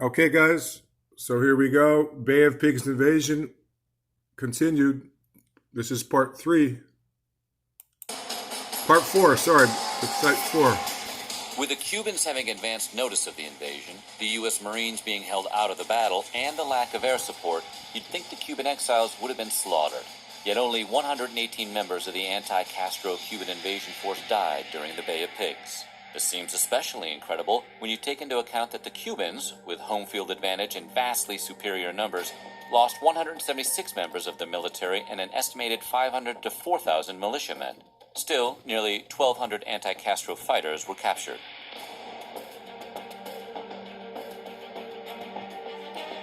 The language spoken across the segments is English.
Okay, guys. So here we go. Bay of Pigs invasion continued. This is part 3. Part 4, sorry. It's site 4. With the Cubans having advanced notice of the invasion, the U.S. Marines being held out of the battle, and the lack of air support, you'd think the Cuban exiles would have been slaughtered. Yet only 118 members of the anti-Castro Cuban invasion force died during the Bay of Pigs. This seems especially incredible when you take into account that the Cubans, with home field advantage and vastly superior numbers, lost 176 members of the military and an estimated 500 to 4,000 militiamen. Still, nearly 1,200 anti-Castro fighters were captured.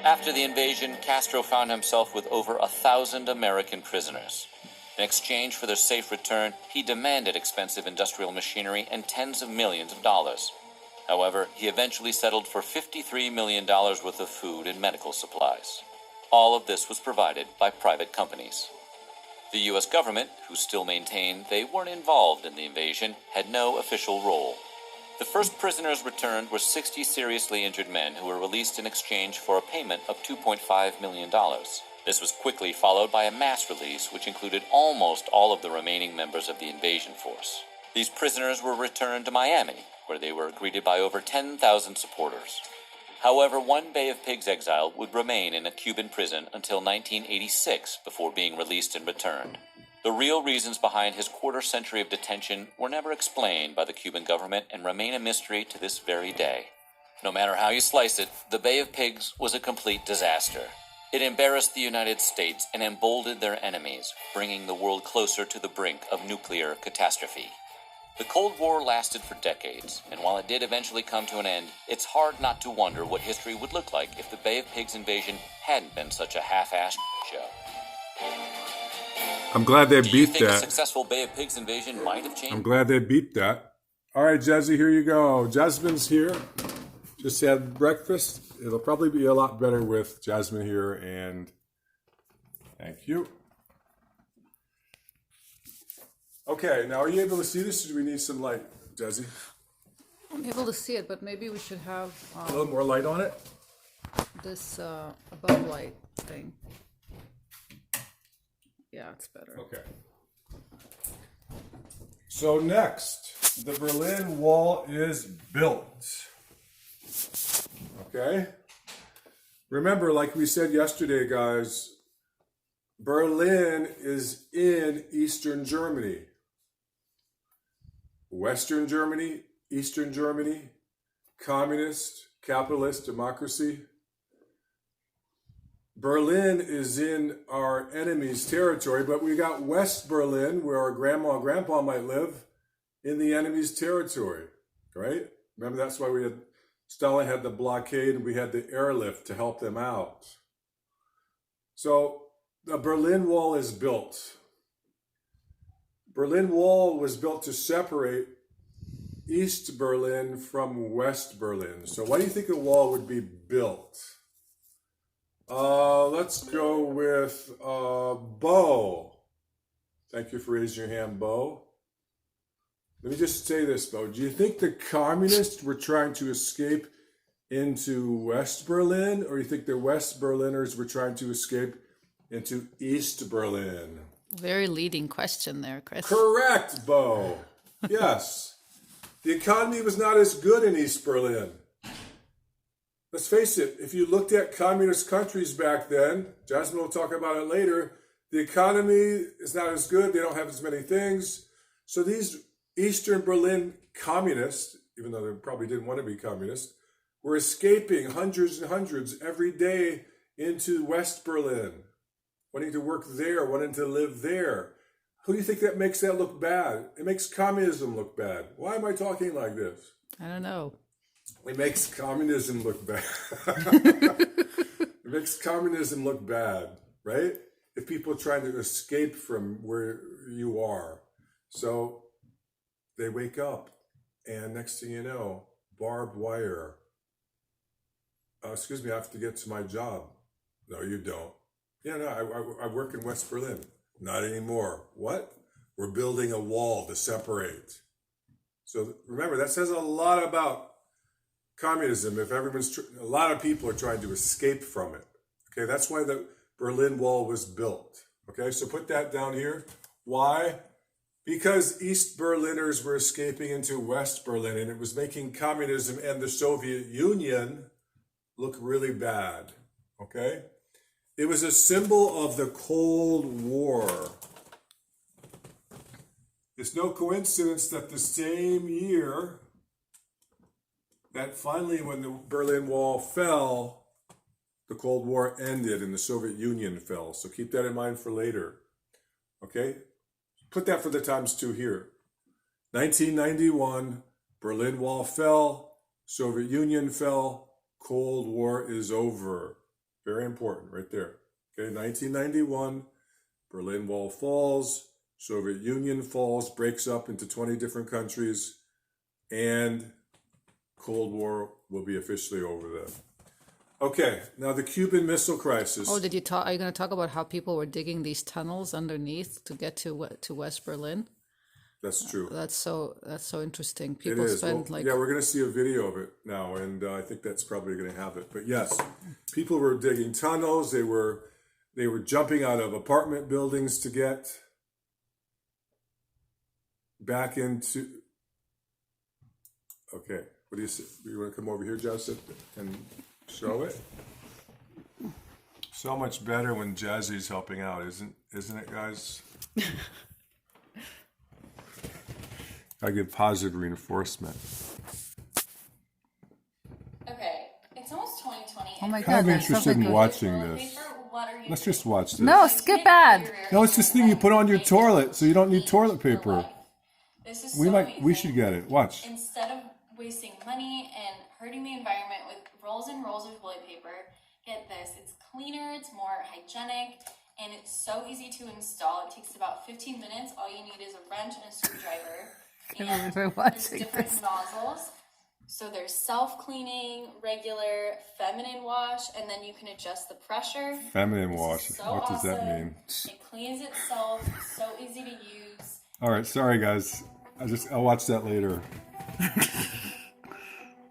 After the invasion, Castro found himself with over 1,000 American prisoners. In exchange for their safe return, he demanded expensive industrial machinery and tens of millions of dollars. However, he eventually settled for $53 million worth of food and medical supplies. All of this was provided by private companies. The U.S. government, who still maintained they weren't involved in the invasion, had no official role. The first prisoners returned were 60 seriously injured men who were released in exchange for a payment of $2.5 million. This was quickly followed by a mass release which included almost all of the remaining members of the invasion force. These prisoners were returned to Miami, where they were greeted by over 10,000 supporters. However, one Bay of Pigs exile would remain in a Cuban prison until 1986 before being released and returned. The real reasons behind his quarter-century of detention were never explained by the Cuban government and remain a mystery to this very day. No matter how you slice it, the Bay of Pigs was a complete disaster. It embarrassed the United States and emboldened their enemies, bringing the world closer to the brink of nuclear catastrophe. The Cold War lasted for decades, and while it did eventually come to an end, it's hard not to wonder what history would look like if the Bay of Pigs invasion hadn't been such a half-assed show. I'm glad they beat Do you think that. a successful Bay of Pigs invasion might have changed? I'm glad they beat that. All right, Jazzy, here you go. Jasmine's here. Just had breakfast. It'll probably be a lot better with Jasmine here, and thank you. Okay, now are you able to see this, or do we need some light, Jazzy? I'm able to see it, but maybe we should have A little more light on it? this above light thing. Yeah, it's better. Okay. So next, the Berlin Wall is built. Okay? Remember, like we said yesterday, guys, Berlin is in Eastern Germany. Western Germany, Eastern Germany, communist, capitalist, democracy. Berlin is in our enemy's territory, but we got West Berlin, where our grandma and grandpa might live, in the enemy's territory, right? Remember, that's why Stalin had the blockade and we had the airlift to help them out. So the Berlin Wall is built. Berlin Wall was built to separate East Berlin from West Berlin. So why do you think a wall would be built? Let's go with Bo. Thank you for raising your hand, Bo. Let me just say this, Bo. Do you think the communists were trying to escape into West Berlin, or you think the West Berliners were trying to escape into East Berlin? Very leading question there, Chris. Correct, Bo. Yes. The economy was not as good in East Berlin. Let's face it, if you looked at communist countries back then, Jasmine will talk about it later, the economy is not as good, they don't have as many things. So these Eastern Berlin communists, even though they probably didn't want to be communists, were escaping hundreds and hundreds every day into West Berlin, wanting to work there, wanting to live there. Who do you think that makes that look bad? It makes communism look bad. Why am I talking like this? I don't know. It makes communism look bad. It makes communism look bad, right? If people are trying to escape from where you are. So they wake up, and next thing you know, barbed wire. Excuse me, I have to get to my job. No, you don't. Yeah, no, I work in West Berlin. Not anymore. What? We're building a wall to separate. So remember, that says a lot about communism, if a lot of people are trying to escape from it. Okay, that's why the Berlin Wall was built. Okay, so put that down here. Why? Because East Berliners were escaping into West Berlin, and it was making communism and the Soviet Union look really bad. Okay? It was a symbol of the Cold War. It's no coincidence that the same year that finally, when the Berlin Wall fell, the Cold War ended and the Soviet Union fell. So keep that in mind for later. Okay? Put that for the times two here. 1991, Berlin Wall fell, Soviet Union fell, Cold War is over. Very important right there. Okay, 1991, Berlin Wall falls, Soviet Union falls, breaks up into 20 different countries, and Cold War will be officially over then. Okay, now the Cuban Missile Crisis. Oh, did you talk? Are you going to talk about how people were digging these tunnels underneath to get to West Berlin? That's true. That's so interesting. It People is. spend Well, yeah, we're going to see a video of it now, and I think that's probably going to have it. But yes, people were digging tunnels. They were jumping out of apartment buildings to get back into. Okay, what do you say? You want to come over here, Joseph, and show it? So much better when Jazzy's helping out, isn't it, guys? I give positive reinforcement. Okay, it's almost 2020. Oh my I'm God, that's interested something in good. watching this. Let's just watch this. No, skip ad. No, it's this thing you put on your toilet, so you don't need toilet paper. This is We so we amazing. should get it. Watch. Instead of wasting money and hurting the environment with rolls and rolls of toilet paper, get this. It's cleaner, it's more hygienic, and it's so easy to install. It takes about 15 minutes. All you need is a wrench and a screwdriver. We're And there's watching different this. nozzles. So there's self-cleaning, regular, feminine wash, and then you can adjust the pressure. Feminine This wash. is so What does that awesome. mean? It cleans itself. It's so easy to use. All right, sorry guys. I'll watch that later.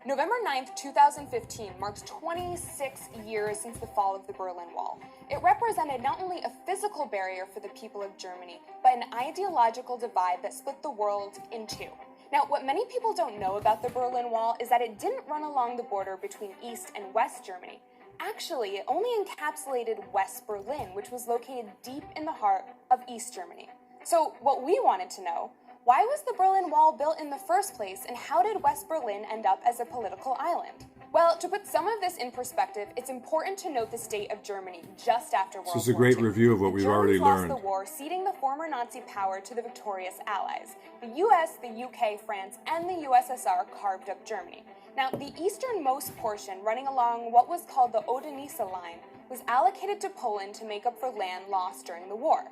November 9th, 2015 marks 26 years since the fall of the Berlin Wall. It represented not only a physical barrier for the people of Germany, but an ideological divide that split the world in two. Now, what many people don't know about the Berlin Wall is that it didn't run along the border between East and West Germany. Actually, it only encapsulated West Berlin, which was located deep in the heart of East Germany. So, what we wanted to know, why was the Berlin Wall built in the first place, and how did West Berlin end up as a political island? Well, to put some of this in perspective, it's important to note the state of Germany just after World War II. This is a great review of what we've already Germans learned. lost the war, ceding the former Nazi power to the victorious Allies. The US, the UK, France, and the USSR carved up Germany. Now, the easternmost portion, running along what was called the Oder-Neisse line, was allocated to Poland to make up for land lost during the war.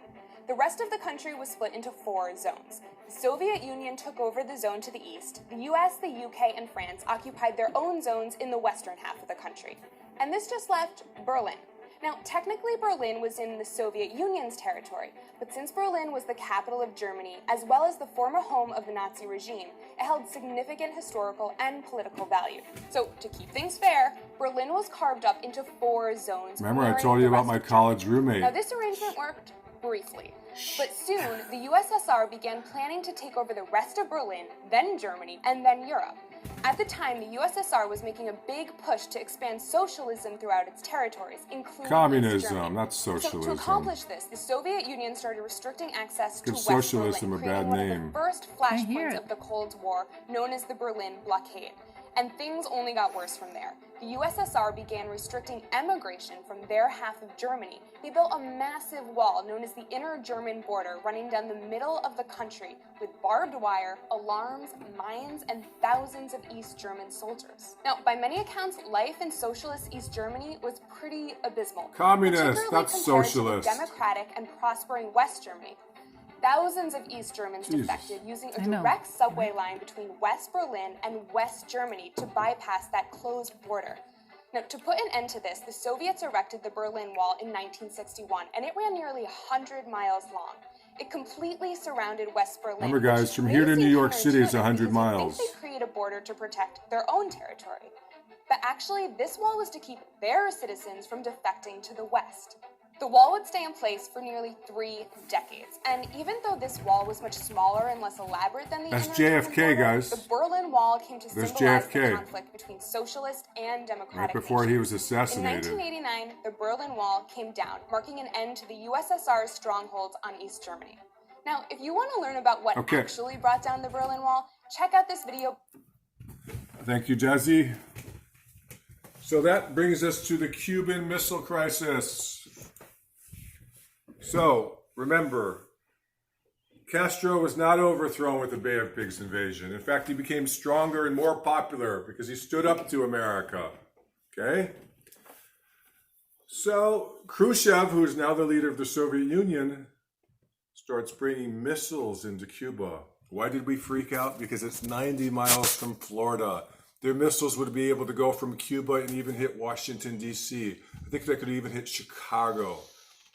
The rest of the country was split into 4 zones. The Soviet Union took over the zone to the east. The US, the UK, and France occupied their own zones in the western half of the country. And this just left Berlin. Now, technically Berlin was in the Soviet Union's territory, but since Berlin was the capital of Germany, as well as the former home of the Nazi regime, it held significant historical and political value. So, to keep things fair, Berlin was carved up into 4 zones. Remember I mirroring told you the about rest my of Germany. college roommate. Now, this arrangement worked briefly, but soon the USSR began planning to take over the rest of Berlin, then Germany, and then Europe. At the time, the USSR was making a big push to expand socialism throughout its territories, including East Communism, Germany. not So to socialism. accomplish this, the Soviet Union started restricting access to Give West socialism Berlin, a bad creating one of name. the first I hear flashpoints it. of the Cold War, known as the Berlin Blockade. And things only got worse from there. The USSR began restricting emigration from their half of Germany. They built a massive wall known as the Inner German Border running down the middle of the country with barbed wire, alarms, mines, and thousands of East German soldiers. Now, by many accounts, life in socialist East Germany was pretty abysmal. Communist, particularly not compared socialist. to the democratic and prospering West Germany. Thousands of East Germans Jesus. defected using a I know. direct subway line between West Berlin and West Germany to bypass that closed border. Now, to put an end to this, the Soviets erected the Berlin Wall in 1961, and it ran nearly 100 miles long. It completely surrounded West Berlin. Remember, guys, which from may here to seem New York City is counterintuitive 100 because you'd miles. think they'd create a border to protect their own territory. But actually, this wall was to keep their citizens from defecting to the West. The wall would stay in place for nearly 3 decades, and even though this wall was much smaller and less elaborate than the That's Intergerman JFK, border, guys. the Berlin Wall came to There's symbolize JFK. the conflict between socialist and democratic Right before he was nations. assassinated. In 1989, the Berlin Wall came down, marking an end to the USSR's strongholds on East Germany. Now, if you want to learn about what actually brought down the Berlin Wall, check out this video. Thank you, Jazzy. So that brings us to the Cuban Missile Crisis. So, remember, Castro was not overthrown with the Bay of Pigs invasion. In fact, he became stronger and more popular because he stood up to America. Okay? So, Khrushchev, who is now the leader of the Soviet Union, starts bringing missiles into Cuba. Why did we freak out? Because it's 90 miles from Florida. Their missiles would be able to go from Cuba and even hit Washington, D.C. I think they could even hit Chicago.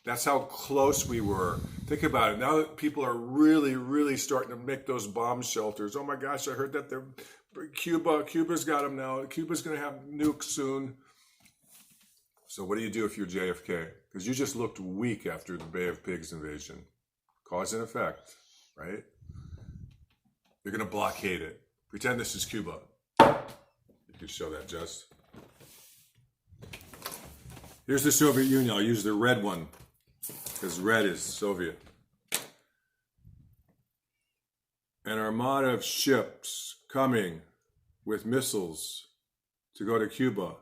That's how close we were. Think about it. Now that people are really, really starting to make those bomb shelters. Oh my gosh, I heard that Cuba's got them now. Cuba's going to have nukes soon. So what do you do if you're JFK? Because you just looked weak after the Bay of Pigs invasion. Cause and effect, right? You're going to blockade it. Pretend this is Cuba. You can show that, Jess. Here's the Soviet Union. I'll use the red one because red is Soviet. An armada of ships coming with missiles to go to Cuba.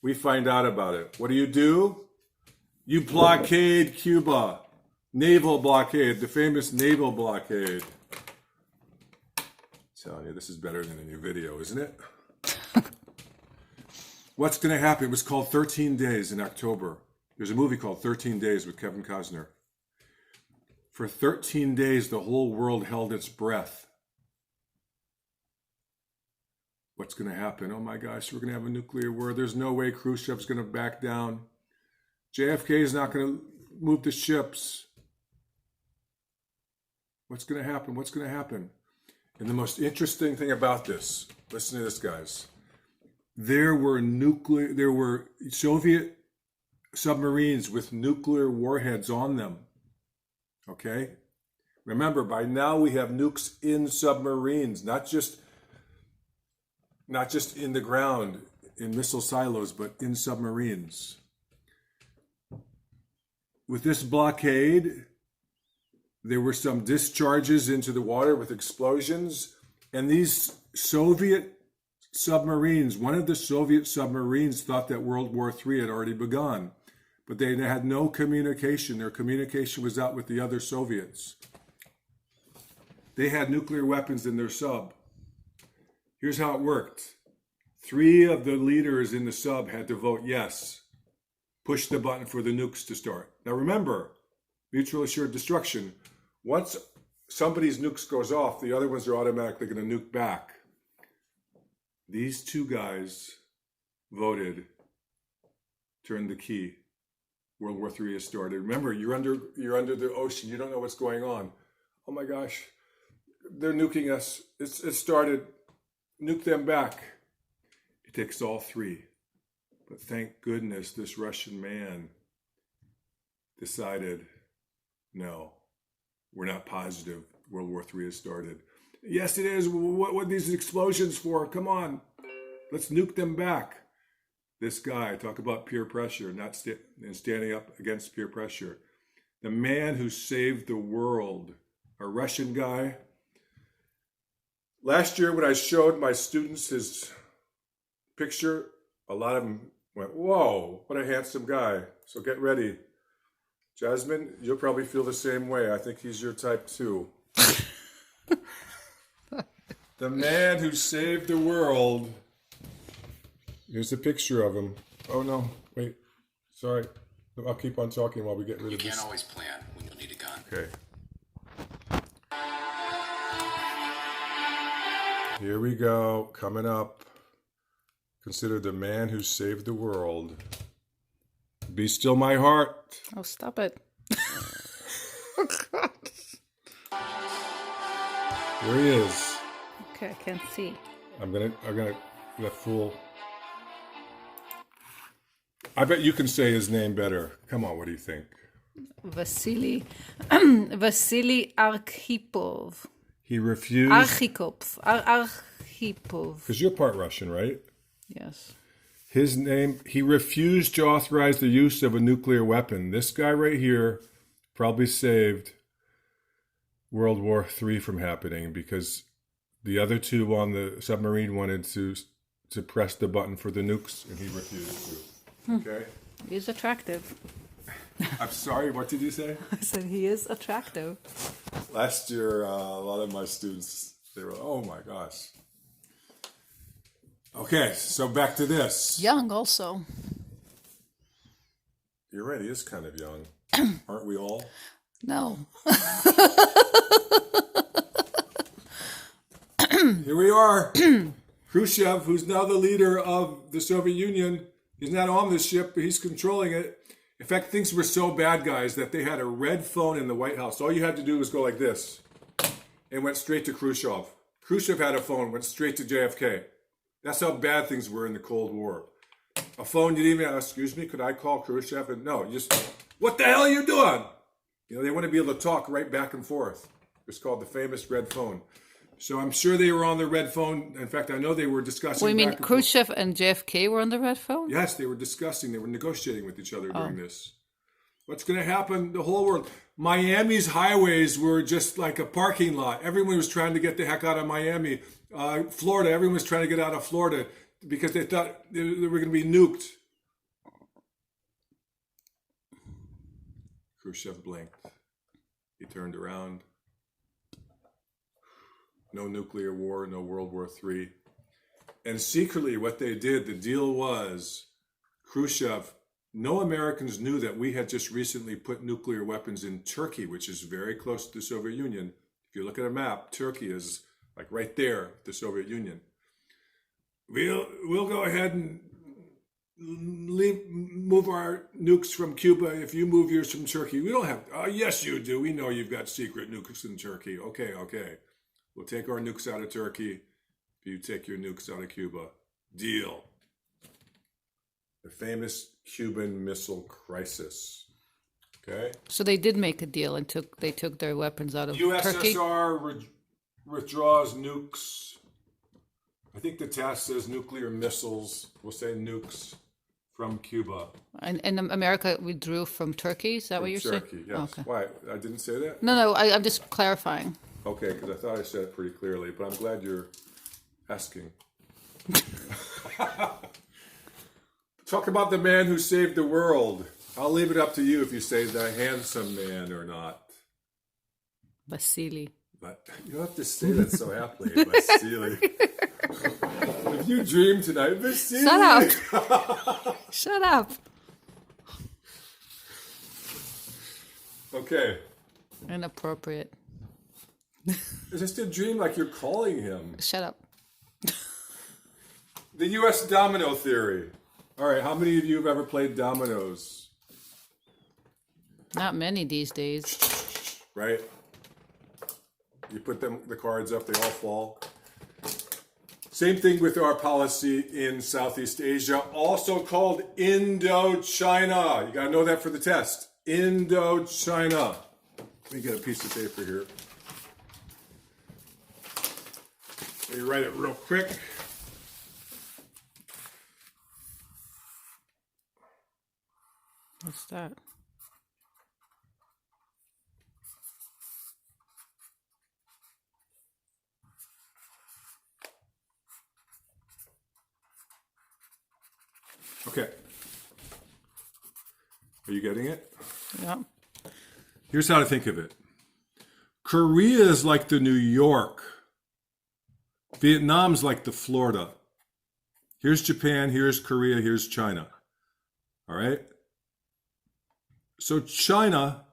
We find out about it. What do? You blockade Cuba. Naval blockade, the famous naval blockade. I'm telling you, this is better than a new video, isn't it? What's going to happen? It was called 13 Days in October. There's a movie called 13 Days with Kevin Costner. For 13 days, the whole world held its breath. What's going to happen? Oh my gosh, we're going to have a nuclear war. There's no way Khrushchev's going to back down. JFK is not going to move the ships. What's going to happen? What's going to happen? And the most interesting thing about this, listen to this, guys. There were Soviet submarines with nuclear warheads on them. Okay? Remember, by now we have nukes in submarines, not just in the ground, in missile silos, but in submarines. With this blockade, there were some discharges into the water with explosions, and these Soviet submarines, one of the Soviet submarines thought that World War III had already begun, but they had no communication. Their communication was out with the other Soviets. They had nuclear weapons in their sub. Here's how it worked. 3 of the leaders in the sub had to vote yes. Push the button for the nukes to start. Now remember, mutual assured destruction. Once somebody's nukes goes off, the other ones are automatically going to nuke back. These 2 guys voted, turned the key. World War III has started. Remember, you're under the ocean. You don't know what's going on. Oh my gosh, they're nuking us. It started. Nuke them back. It takes all 3. But thank goodness this Russian man decided, no, we're not positive World War III has started. Yes, it is. What are these explosions for? Come on. Let's nuke them back. This guy, talk about peer pressure, not standing up against peer pressure. The man who saved the world, a Russian guy. Last year when I showed my students his picture, a lot of them went, whoa, what a handsome guy. So get ready. Jasmine, you'll probably feel the same way. I think he's your type too. The man who saved the world. Here's a picture of him. Oh no, wait. Sorry. I'll keep on talking while we get rid of this. You can't always plan when you'll need a gun. Okay. Here we go. Coming up. Consider the man who saved the world. Be still my heart. Oh, stop it. Oh, God. Here he is. Okay, I can't see. I'm gonna fool. I bet you can say his name better. Come on, what do you think? Vasily Arkhipov. He refused. Arkhipov. Because you're part Russian, right? Yes. His name, he refused to authorize the use of a nuclear weapon. This guy right here probably saved World War III from happening because the other two on the submarine wanted to press the button for the nukes, and he refused to. Okay? He's attractive. I'm sorry, what did you say? I said he is attractive. Last year, a lot of my students, they were, oh my gosh. Okay, so back to this. Young also. You're right, he is kind of young. Aren't we all? No. Here we are. Khrushchev, who's now the leader of the Soviet Union, he's not on the ship, but he's controlling it. In fact, things were so bad, guys, that they had a red phone in the White House. All you had to do was go like this and went straight to Khrushchev. Khrushchev had a phone, went straight to JFK. That's how bad things were in the Cold War. A phone, you didn't even ask, excuse me, could I call Khrushchev? And no, you just, what the hell are you doing? You know, they want to be able to talk right back and forth. It's called the famous red phone. So I'm sure they were on the red phone. In fact, I know they were discussing. What do you mean, back and Khrushchev and JFK were on the red phone? Yes, they were discussing. They were negotiating with each other during this. What's going to happen? The whole world. Miami's highways were just like a parking lot. Everyone was trying to get the heck out of Miami. Florida, everyone was trying to get out of Florida because they thought they were going to be nuked. Khrushchev blinked. He turned around. No nuclear war, no World War III. And secretly what they did, the deal was, Khrushchev, no Americans knew that we had just recently put nuclear weapons in Turkey, which is very close to the Soviet Union. If you look at a map, Turkey is like right there, the Soviet Union. We'll go ahead and move our nukes from Cuba if you move yours from Turkey. We don't have, yes you do. We know you've got secret nukes in Turkey. Okay. We'll take our nukes out of Turkey if you take your nukes out of Cuba. Deal. The famous Cuban Missile Crisis. Okay? So they did make a deal and they took their weapons out of Turkey. USSR withdraws nukes. I think the task says nuclear missiles. We'll say nukes from Cuba. And America withdrew from Turkey? Is that what you're saying? Turkey, yes. Okay. Why? I didn't say that? No, I'm just clarifying. Okay, because I thought I said it pretty clearly, but I'm glad you're asking. Talk about the man who saved the world. I'll leave it up to you if you say the handsome man or not. Vasily. But you don't have to say that so happily, Vasily. If you dream tonight, Vasily. Shut up. Shut up. Okay. Inappropriate. It's just a dream like you're calling him. Shut up. The Us Domino Theory. All right, how many of you have ever played dominoes? Not many these days. Right? You put the cards up, they all fall. Same thing with our policy in Southeast Asia, also called Indochina. You gotta know that for the test. Indochina. Let me get a piece of paper here. Let me write it real quick. What's that? Okay. Are you getting it? Yeah. Here's how to think of it. Korea is like the New York. Vietnam's like the Florida. Here's Japan, here's Korea, here's China. All right? So China,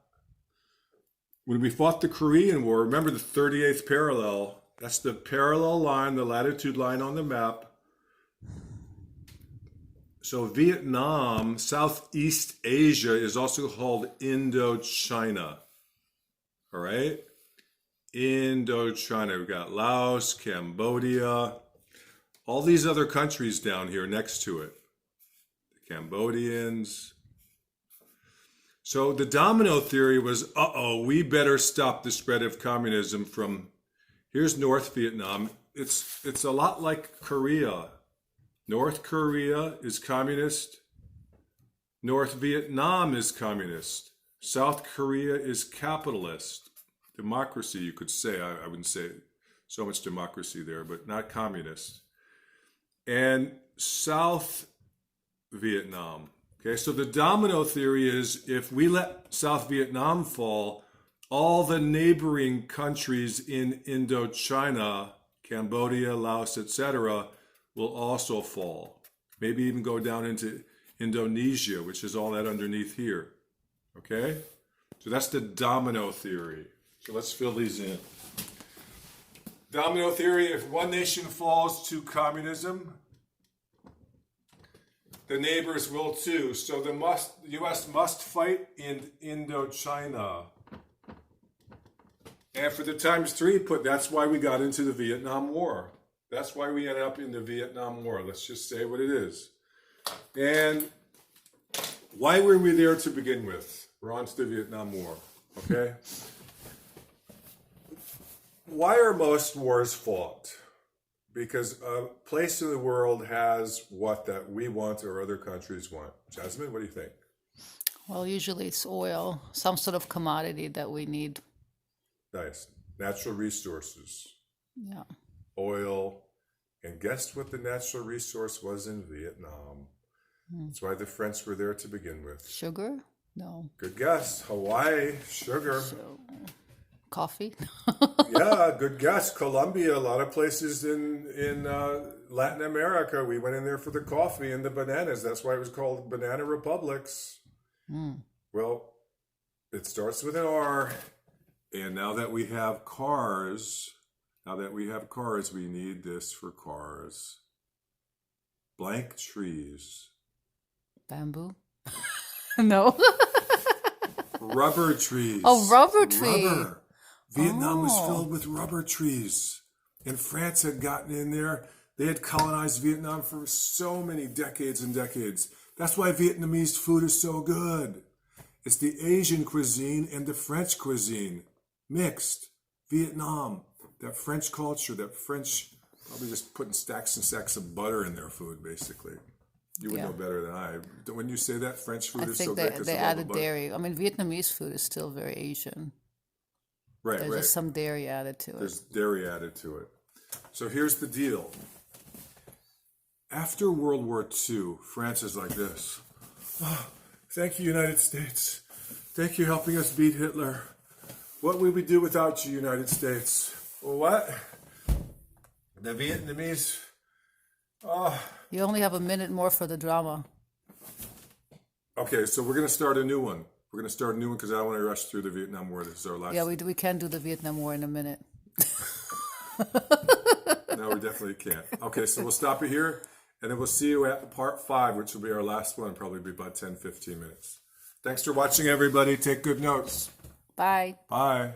when we fought the Korean War, remember the 38th parallel, that's the parallel line, the latitude line on the map. So Vietnam, Southeast Asia is also called Indochina. All right? Indochina. We've got Laos, Cambodia, all these other countries down here next to it. Cambodians. So the domino theory was, we better stop the spread of communism from, here's North Vietnam. It's a lot like Korea. North Korea is communist. North Vietnam is communist. South Korea is capitalist. Democracy, you could say. I wouldn't say so much democracy there, but not communist. And South Vietnam. Okay, so the domino theory is if we let South Vietnam fall, all the neighboring countries in Indochina, Cambodia, Laos, etc., will also fall. Maybe even go down into Indonesia, which is all that underneath here. Okay? So that's the domino theory. So let's fill these in. Domino theory, if one nation falls to communism, the neighbors will too. So the U.S. must fight in Indochina. And for the times 3 put, that's why we got into the Vietnam War. That's why we ended up in the Vietnam War. Let's just say what it is. And why were we there to begin with? We're on to the Vietnam War, okay? Why are most wars fought? Because a place in the world has what that we want or other countries want. Jasmine, what do you think? Well, usually it's oil, some sort of commodity that we need. Nice. Natural resources. Yeah. Oil. And guess what the natural resource was in Vietnam? That's why the French were there to begin with. Sugar? No. Good guess. Hawaii, sugar. So, coffee? Yeah, good guess. Colombia, a lot of places in Latin America, we went in there for the coffee and the bananas. That's why it was called Banana Republics. Well, it starts with an R. And now that we have cars, we need this for cars. Blank trees. Bamboo? No. Rubber trees. Oh, rubber tree. Rubber. Vietnam was filled with rubber trees. And France had gotten in there. They had colonized Vietnam for so many decades and decades. That's why Vietnamese food is so good. It's the Asian cuisine and the French cuisine mixed. Vietnam, that French culture, that French, probably just putting stacks and stacks of butter in their food, basically. You would know better than I. When you say that French food is so good, I think they added dairy. I mean, Vietnamese food is still very Asian. Right, There's just some dairy added to it. There's dairy added to it. So here's the deal. After World War II, France is like this. Oh, thank you, United States. Thank you for helping us beat Hitler. What would we do without you, United States? Well, what? The Vietnamese... Oh. You only have a minute more for the drama. Okay, so we're going to start a new one. We're going to start a new one because I don't want to rush through the Vietnam War. This is our last... Yeah, we can do the Vietnam War in a minute. No, we definitely can't. Okay, so we'll stop it here, and then we'll see you at part 5, which will be our last one, probably be about 10, 15 minutes. Thanks for watching, everybody. Take good notes. Bye. Bye.